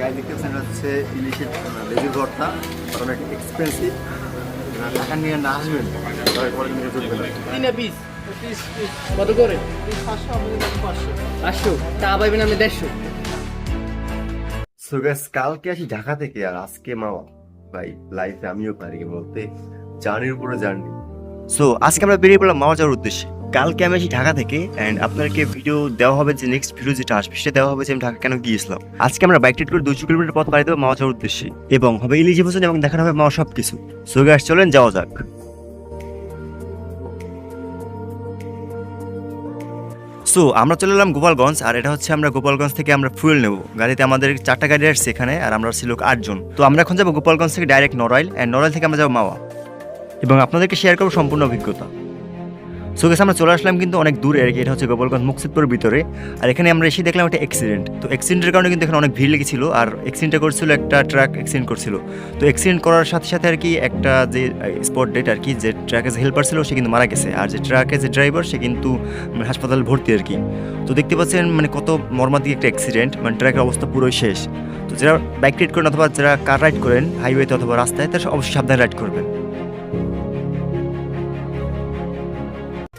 গায়ে দেখতে পাচ্ছেন হচ্ছে ইলিশের লেজুর ভর্তা, অনেক এক্সপেন্সিভ। টাকা নিয়ে না আসবেন তবে পরে নিয়ে চলবে না। তিনটা পিস কত করে? 500 টাকা পাইবেন আপনি 150। সো গাইস, কালকে আসি ঢাকা থেকে আর আজকে মামা ভাই লাইফে আমিও পারি বলতে জার্নির উপরে জার্নি। সো আজকে আমরা বেরিয়ে পড়লাম মামা যাওয়ার উদ্দেশ্যে। কালকে আমি আসি ঢাকা থেকে অ্যান্ড আপনাদেরকে ভিডিও দেওয়া হবে, যে নেক্সট ভিডিও যেটা আসবে সেটা দেওয়া হবে যে আমি ঢাকা কেন গিয়েছিলাম। আজকে আমরা বাইক ট্রিট করে 200 কিলোমিটার পথ পাড়ি দেবো মামা যাওয়ার উদ্দেশ্যে এবং হবে ইলিশে ভোজন এবং দেখানো হবে মামা সব কিছু। সো গাইস চলেন যাওয়া যাক। সো আমরা চলে এলাম গোপালগঞ্জ, আর এটা হচ্ছে আমরা গোপালগঞ্জ থেকে আমরা ফুয়েল নেব। গাড়িতে আমাদের 4টা গাড়ি আসছে এখানে, আর আমরা ছিল 8 জন। তো আমরা এখন যাবো গোপালগঞ্জ থেকে ডাইরেক্ট নড়াইল, অ্যান্ড নড়াইল থেকে আমরা যাবো মাওয়া এবং আপনাদেরকে শেয়ার করবো সম্পূর্ণ অভিজ্ঞতা। সো গেছে আমরা চলে আসলাম কিন্তু অনেক দূরে আর কি, এটা হচ্ছে গোপালগঞ্জ মুকসিদপুরের ভিতরে। আর এখানে আমরা এসে দেখলাম একটা অ্যাক্সিডেন্ট। তো অ্যাক্সিডেন্টের কারণে কিন্তু এখানে অনেক ভিড় লেগেছিল, আর অ্যাক্সিডেন্টটা করছিল একটা ট্রাক অ্যাক্সিডেন্ট করছিল। তো অ্যাক্সিডেন্ট করার সাথে সাথে আর কি একটা যে স্পট ডেট আর কি, যে ট্রাকের হেল্পার ছিল সে কিন্তু মারা গেছে, আর যে ট্রাকের যে ড্রাইভার সে কিন্তু হাসপাতালে ভর্তি আর কি। তো দেখতে পাচ্ছেন মানে কত মর্মান্তিক একটা অ্যাক্সিডেন্ট, মানে ট্রাকের অবস্থা পুরোই শেষ। তো যারা বাইক রাইড করেন অথবা যারা কার রাইড করেন হাইওয়েতে অথবা রাস্তায়, তারা অবশ্যই সাবধানে রাইড করবেন।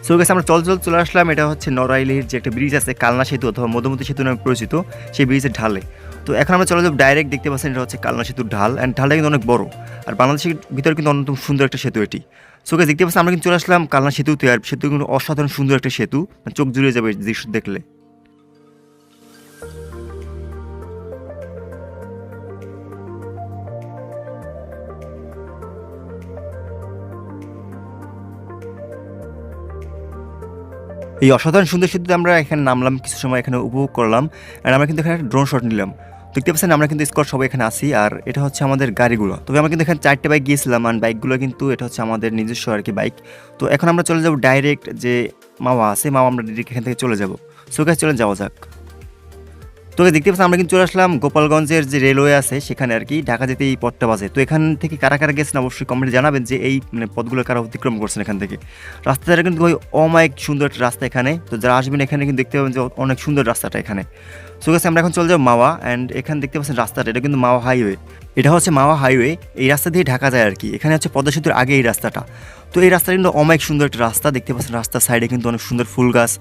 সো গেছে আমরা চলে আসলাম, এটা হচ্ছে নড়াইলের যে একটা ব্রিজ আছে কালনা সেতু অথবা মধুমতি সেতু নামে পরিচিত, সেই ব্রিজের ঢালে। তো এখন আমরা চলে যাবো ডাইরেক্ট, দেখতে পাচ্ছেন এটা হচ্ছে কালনা সেতুর ঢাল, অ্যান্ড ঢালটা কিন্তু অনেক বড়, আর বাংলাদেশের ভিতরে কিন্তু অন্যতম সুন্দর একটা সেতু এটি। সো গেছে দেখতে পাচ্ছেন আমরা কিন্তু চলে আসলাম কালনা সেতুতে, আর সেতু কিন্তু অসাধারণ সুন্দর একটা সেতু, চোখ জুড়িয়ে যাবে দৃশ্য দেখলে। এই অসাধারণ সুন্দর সেতুতে আমরা এখানে নামলাম, কিছু সময় এখানে উপভোগ করলাম, আর আমরা কিন্তু এখানে ড্রোন শট নিলাম। দেখতে পাচ্ছেন আমরা কিন্তু স্কোয়াড সবাই এখানে আসি, আর এটা হচ্ছে আমাদের গাড়িগুলো। তবে আমরা কিন্তু এখানে 4টে বাইক গিয়েছিলাম, আর বাইকগুলো কিন্তু এটা হচ্ছে আমাদের নিজস্ব আর কি বাইক। তো এখন আমরা চলে যাব ডাইরেক্ট যে মাওয়া আছে, মাওয়া আমরা ডাইরেক্ট এখান থেকে চলে যাব। সো গাইস চলে যাওয়া যাক। তো দেখতে পাচ্ছেন আমরা কিন্তু চলে আসলাম গোপালগঞ্জের যে রেলওয়ে আছে সেখানে আর কি, ঢাকা যেতে এই পথটা বাজে। তো এখান থেকে কারা কারা গেছেন অবশ্যই কমেন্টে জানাবেন যে এই মানে পথগুলো কারা অতিক্রম করছেন এখান থেকে। রাস্তাটা কিন্তু ওই অমায়িক সুন্দর একটা রাস্তা এখানে। তো যারা আসবেন এখানে কিন্তু দেখতে পাবেন যে অনেক সুন্দর রাস্তাটা এখানে। সো গেছে আমরা এখন চলে যাবো মাওয়া, অ্যান্ড এখানে দেখতে পাচ্ছেন রাস্তাটা, এটা কিন্তু মাওয়া হাইওয়ে। এটা হচ্ছে মাওয়া হাইওয়ে, এই রাস্তা দিয়ে ঢাকা যায় আর কি। এখানে হচ্ছে পদ্মা সেতুর আগে এই রাস্তাটা। তো এই রাস্তাটা কিন্তু অমায়িক সুন্দর একটা রাস্তা, দেখতে পাচ্ছেন রাস্তার সাইডে কিন্তু অনেক সুন্দর ফুল গাছ,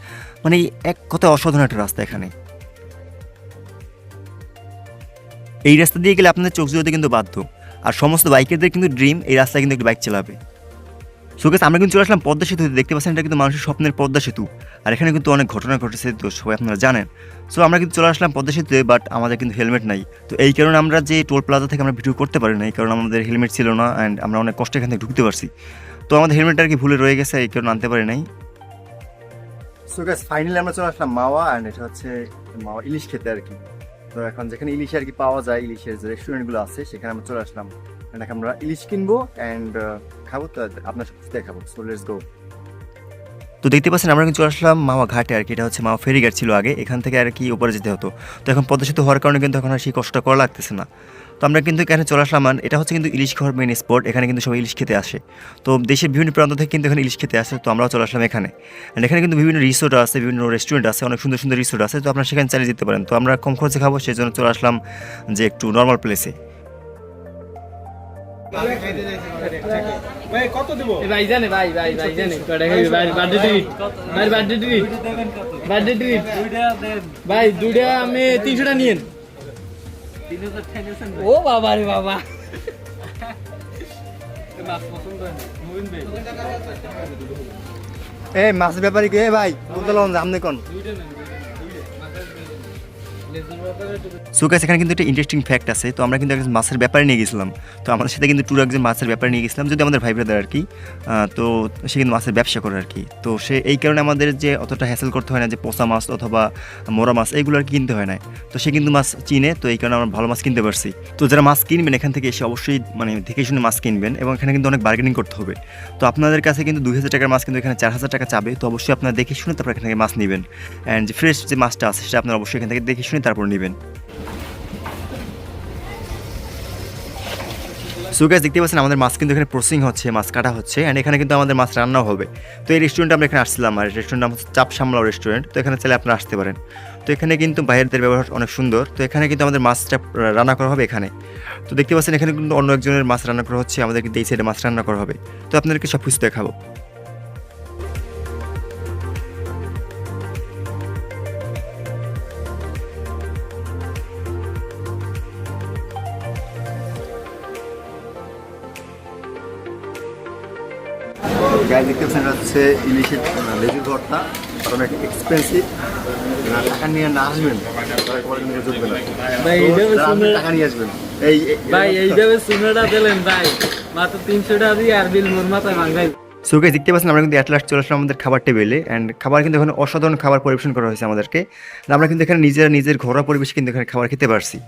মানে এক কথায় অসাধারণ একটা রাস্তা এখানে। এই রাস্তা দিয়ে গেলে আপনাদের চোখ জুড়োতে কিন্তু বাধ্য, আর সমস্ত বাইকারদের কিন্তু ড্রিম এই রাস্তায় কিন্তু একটু বাইক চালাবে। সো গাইস আমরা কিন্তু চলে আসলাম পদ্মা সেতু, দেখতে পাচ্ছেন এটা কিন্তু মানুষের স্বপ্নের পদ্মা সেতু, আর এখানে কিন্তু অনেক ঘটনা ঘটেছে, তো সবাই আপনারা জানেন। সো আমরা কিন্তু চলে আসলাম পদ্মা সেতুতে, বাট আমাদের কিন্তু হেলমেট নাই। তো এই কারণে আমরা যে টোল প্লাজা থেকে আমরা ভিডিও করতে পারি না, এই কারণে আমাদের হেলমেট ছিল না, অ্যান্ড আমরা অনেক কষ্টে এখান থেকে ঢুকতে পারছি। তো আমাদের হেলমেটটা আর কি ভুলে রয়ে গেছে, এই কারণে আনতে পারি নাই। সো গাইস ফাইনালি আমরা চলে আসলাম মাওয়া, অ্যান্ড এটা হচ্ছে মাওয়া ইলিশ খেতে আর কি। তো এখন যেখানে ইলিশ আর কি পাওয়া যায়, ইলিশের যে রেস্টুরেন্টগুলো আছে সেখানে আমরা চলে আসলাম, এখন আমরা ইলিশ কিনবো অ্যান্ড খাবো। তো আপনার সব কিছু দেখাবো, সো লেটস গো। তো দেখতে পাচ্ছেন আমরা কিন্তু চলে আসলাম মাওয়া ঘাটে আর কি, এটা হচ্ছে মাওয়া ফেরি ঘাট ছিল আগে, এখান থেকে আর কি উপরে যেতে হতো। তো এখন পদ্মা সেতু হওয়ার কারণে কিন্তু এখন আর সেই কষ্টটা করা লাগতেছে না। তো আমরা কিন্তু এখানে চলে আসলাম, এটা হচ্ছে কিন্তু ইলিশ খাওয়ার মেন স্পট, এখানে কিন্তু সবাই ইলিশ খেতে আসে। তো দেশের বিভিন্ন প্রান্ত থেকে কিন্তু এখানে ইলিশ খেতে আসে, তো আমরাও চলে আসলাম এখানে। অ্যান্ড এখানে কিন্তু বিভিন্ন রিসোর্ট আছে, বিভিন্ন রেস্টুরেন্ট আছে, অনেক সুন্দর সুন্দর রিসোর্ট আছে, তো আপনারা সেখানে চালিয়ে যেতে পারেন। তো আমরা কম খরচে খাবো সেই জন্য চলে আসলাম যে একটু নর্মাল প্লেসে। ভাই কত দেব? ভাই জানে ভাই জানে কত খাইবে ভাই, বার্থডে টিকিট ভাই, বার্থডে টিকিট ভাই দুইটা আমি 300 টাকা নিয়েন। 3000 ঠেনেছেন ও বাবা রে বাবা। মাছ পছন্দ হয় মুবিন ভাই? এই মাছ ব্যাপারী কে ভাই? কোনটা লন আমনে কোন? সো গাইস এখানে কিন্তু একটা ইন্টারেস্টিং ফ্যাক্ট আছে। তো আমরা কিন্তু একজন মাছের ব্যাপারে নিয়ে গেছিলাম, তো আমাদের সাথে কিন্তু ট্যুর একজন মাছের ব্যাপারে নিয়ে গেছিলাম, যদি আমাদের ভাই ব্রাদার আর কি। তো সে কিন্তু মাছের ব্যবসা করে আর কি। তো সে এই কারণে আমাদের যে অতটা হ্যাসেল করতে হয় না, যে পোষা মাছ অথবা মোরা মাছ এইগুলো আর কিনতে হয় না। তো সে কিন্তু মাছ চিনে, তো এই কারণে আমরা ভালো মাছ কিনতে পারছি। তো যারা মাছ কিনবেন এখান থেকে এসে অবশ্যই মানে দেখে শুনে মাছ কিনবেন, এবং এখানে কিন্তু অনেক বার্গেনিং করতে হবে। তো আপনাদের কাছে কিন্তু 2000 টাকার মাছ কিন্তু এখানে 4000 টাকা চাবে, তো অবশ্যই আপনারা দেখে শুনে তারপর এখান থেকে মাছ নেবেন, অ্যান্ড যে ফ্রেশ যে মাছটা আছে সেটা আপনারা অবশ্যই এখান থেকে দেখে শুনে তারপর নেবেন। সো গাইস দেখতে পাচ্ছেন আমাদের মাছ কিন্তু এখানে প্রসেসিং হচ্ছে, মাছ কাটা হচ্ছে, অ্যান্ড এখানে কিন্তু আমাদের মাছ রান্নাও হবে। তো এই রেস্টুরেন্টে আমরা এখানে আসছিলাম, আর রেস্টুরেন্ট নাম হচ্ছে চাপ সামলাও রেস্টুরেন্ট। তো এখানে চাইলে আপনারা আসতে পারেন। তো এখানে কিন্তু বাইরের ব্যবহার অনেক সুন্দর। তো এখানে কিন্তু আমাদের মাছটা রান্না করা হবে এখানে। তো দেখতে পাচ্ছেন এখানে কিন্তু অন্য একজনের মাছ রান্না করা হচ্ছে, আমাদের কিন্তু এই সাইডে মাছ রান্না করা হবে। তো আপনাদেরকে সব কিছু দেখাবো। গায়ে দেখতে পাচ্ছেন এটা হচ্ছে ইলিশের লেজুর ভর্তা, আর অনেক এক্সপেন্সিভ। টাকা নিয়ে না আসবেন জুটবে না ভাই, এইভাবে শুনে টাকা নিয়ে আসবেন। ভাই এইভাবে শুনেটা দিলেন ভাই, মাত্র 300 টাকা দিয়ে আর বিল মোর মাথায় ভাঙাই। সো গাইস দেখতে পাচ্ছেন আমরা কিন্তু অ্যাট লাস্ট চলে আসলাম আমাদের খাবার টেবিলে, অ্যান্ড খাবার কিন্তু এখানে অসাধারণ খাবার পরিবেশন করা হয়েছে আমাদেরকে। আমরা কিন্তু এখানে নিজের ঘরোয়া পরিবেশে কিন্তু এখানে খাবার খেতে পারছি।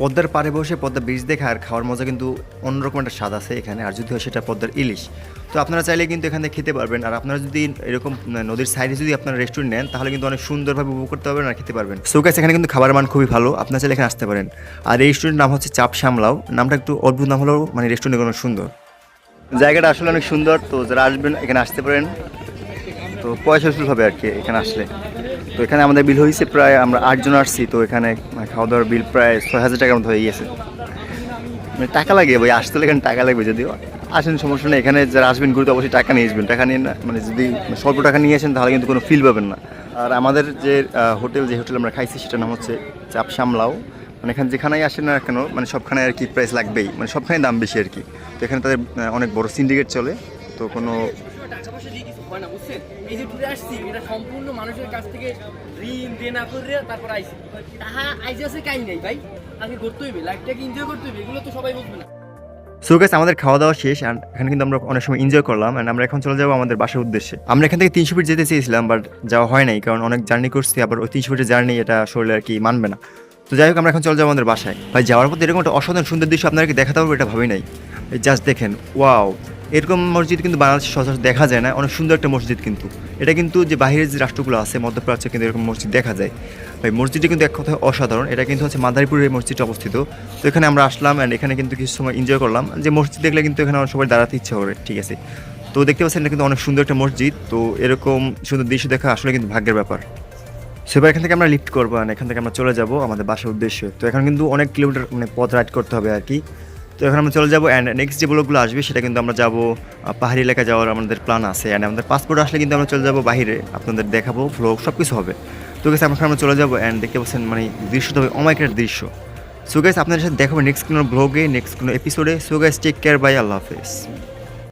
পদ্মার পাড়ে বসে পদ্মা ব্রিজ দেখে আর খাওয়ার মজা কিন্তু অন্যরকম একটা স্বাদ আছে এখানে, আর যদি হয় সেটা পদ্মার ইলিশ। তো আপনারা চাইলে কিন্তু এখানে খেতে পারবেন। আর আপনারা যদি এরকম নদীর সাইডে যদি আপনারা রেস্টুরেন্ট নেন তাহলে কিন্তু অনেক সুন্দরভাবে উপভোগ করতে পারবেন আর খেতে পারবেন। সো গাইস এখানে কিন্তু খাবারের মান খুবই ভালো, আপনারা চাইলে এখানে আসতে পারেন। আর এই রেস্টুরেন্টের নাম হচ্ছে চাপ সামলাও। নামটা একটু অদ্ভুত নাম হলেও মানে রেস্টুরেন্ট অনেক সুন্দর, জায়গাটা আসলে অনেক সুন্দর। তো যারা আসবেন এখানে আসতে পারেন। তো পয়সা উসুল হবে আর কি এখানে আসলে। তো এখানে আমাদের বিল হয়েছে প্রায়, আমরা 8 জন আসছি। তো এখানে খাওয়া দাওয়ার বিল প্রায় 6000 টাকার মতো হয়ে গিয়েছে। মানে টাকা লাগে ভাই, আসতে হলে এখানে টাকা লাগবে। যদিও আসেন সমস্যা নেই, এখানে যারা আসবেন ঘুরতে অবশ্যই টাকা নিয়ে আসবেন। টাকা নিয়ে না মানে যদি স্বল্প টাকা নিয়ে আসেন তাহলে কিন্তু কোনো ফিল পাবেন না। আর আমাদের যে হোটেল আমরা খাইছি সেটার নাম হচ্ছে চাপ সামলাও। মানে এখানে যেখানেই আসেন না কেন মানে সবখানে আর কি প্রাইস লাগবেই, মানে সবখানে দাম বেশি আর কি। তো এখানে তাদের অনেক বড় সিন্ডিকেট চলে। তো কোনো এই যে ঘুরে আসছি এটা সম্পূর্ণ মানুষের কাছ থেকে ঋণ দেনা করে তারপর আইছি। তাহা আইজ আছে কাই নাই ভাই, আগে করতে হইবে, লাইফটাকে এনজয় করতে হইবে, এগুলো তো সবাই বুঝবে না। সো গাইস আমাদের খাওয়া দাওয়া শেষ, আর এখানে কিন্তু আমরা অনেক সময় এনজয় করলাম। অ্যান্ড আমরা এখন চলে যাবো আমাদের বাসার উদ্দেশ্যে। আমরা এখান থেকে 300 ফিট যেতে চেয়েছিলাম, বাট যাওয়া হয় নাই, কারণ অনেক জার্নি করছি। আবার ওই 300 ফিটের জার্নি এটা শরীরে আর কি মানবে না। তো যাই হোক আমরা এখন চলে যাবো আমাদের বাসায়। ভাই যাওয়ার পথে এরকম একটা অসাধারণ সুন্দর দৃশ্য আপনাদেরকে দেখাতে পারবো এটা ভাবি নাই। জাস্ট দেখেন, ওয়াও! এরকম মসজিদ কিন্তু বাংলাদেশে সচরাচর দেখা যায় না। অনেক সুন্দর একটা মসজিদ কিন্তু এটা, কিন্তু যে বাইরের যে রাষ্ট্রগুলো আছে মধ্যপ্রাচ্যে কিন্তু এরকম মসজিদ দেখা যায়। ভাই মসজিদটা কিন্তু এক কথায় অসাধারণ। এটা কিন্তু হচ্ছে মাদারীপুরের এই মসজিদটা অবস্থিত। তো এখানে আমরা আসলাম, অ্যান্ড এখানে কিন্তু কিছু সময় এনজয় করলাম। যে মসজিদ দেখলে কিন্তু এখানে সবাই দাঁড়াতে ইচ্ছে করে, ঠিক আছে। তো দেখতে পাচ্ছেন এটা কিন্তু অনেক সুন্দর একটা মসজিদ। তো এরকম সুন্দর দৃশ্য দেখা আসলে কিন্তু ভাগ্যের ব্যাপার। সেবার এখান থেকে আমরা লিফট করবো, আর এখান থেকে আমরা চলে যাব আমাদের বাসার উদ্দেশ্যে। তো এখন কিন্তু অনেক কিলোমিটার মানে পথ রাইড করতে হবে আর কি। তো এখন আমরা চলে যাবো, অ্যান্ড নেক্সট যে ব্লগগুলো আসবে সেটা কিন্তু আমরা যাবো পাহাড়ি এলাকায় যাওয়ার আমাদের প্ল্যান আছে। অ্যান্ড আমাদের পাসপোর্ট আসলে কিন্তু আমরা চলে যাবো বাইরে, আপনাদের দেখাবো, ভ্লগ সব কিছু হবে। তো গেছে আমরা চলে যাবো, অ্যান্ড দেখতে পাচ্ছেন মানে দৃশ্যটা হবে অমাইকের দৃশ্য। সো গাইস আপনাদের সাথে দেখাবো নেক্সট কোনো ব্লগে, নেক্সট কোনো এপিসোডে। So guys take care, bye, আল্লাহ হাফেজ।